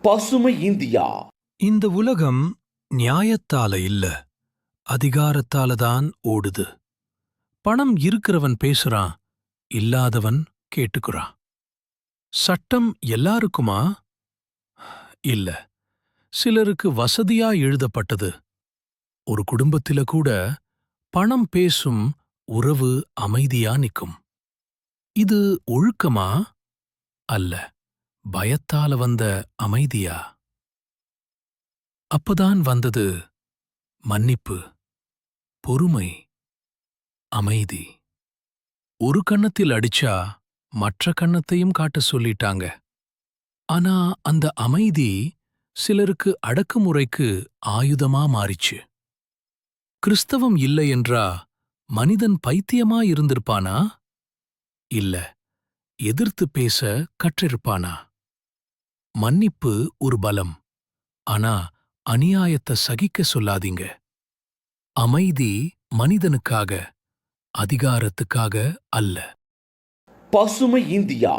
பசுமை இந்தியா. இந்த உலகம் நியாயத்தால இல்ல, அதிகாரத்தால தான் ஓடுது. பணம் இருக்கிறவன் பேசுறான், இல்லாதவன் கேட்டுக்குறான். சட்டம் எல்லாருக்குமா? இல்ல, சிலருக்கு வசதியா எழுதப்பட்டது. ஒரு குடும்பத்தில கூட பணம் பேசும், உறவு அமைதியா நிக்கும். இது ஒழுக்கமா? அல்ல, பயத்தால வந்த அமைதியா? அப்பதான் வந்தது மன்னிப்பு, பொறுமை, அமைதி. ஒரு கன்னத்தில் அடிச்சா மற்ற கன்னத்தையும் காட்ட சொல்லிட்டாங்க. ஆனா அந்த அமைதி சிலருக்கு அடக்குமுறைக்கு ஆயுதமா மாறிச்சு. கிறிஸ்தவம் இல்லை என்றா மனிதன் பைத்தியமா இருந்திருப்பானா? இல்ல, எதிர்த்து பேச கற்றிருப்பானா? மன்னிப்பு ஒரு பலம், ஆனா அநியாயத்தை சகிக்க சொல்லாதீங்க. அமைதி மனிதனுக்காக, அதிகாரத்துக்காக அல்ல. பசுமை இந்தியா.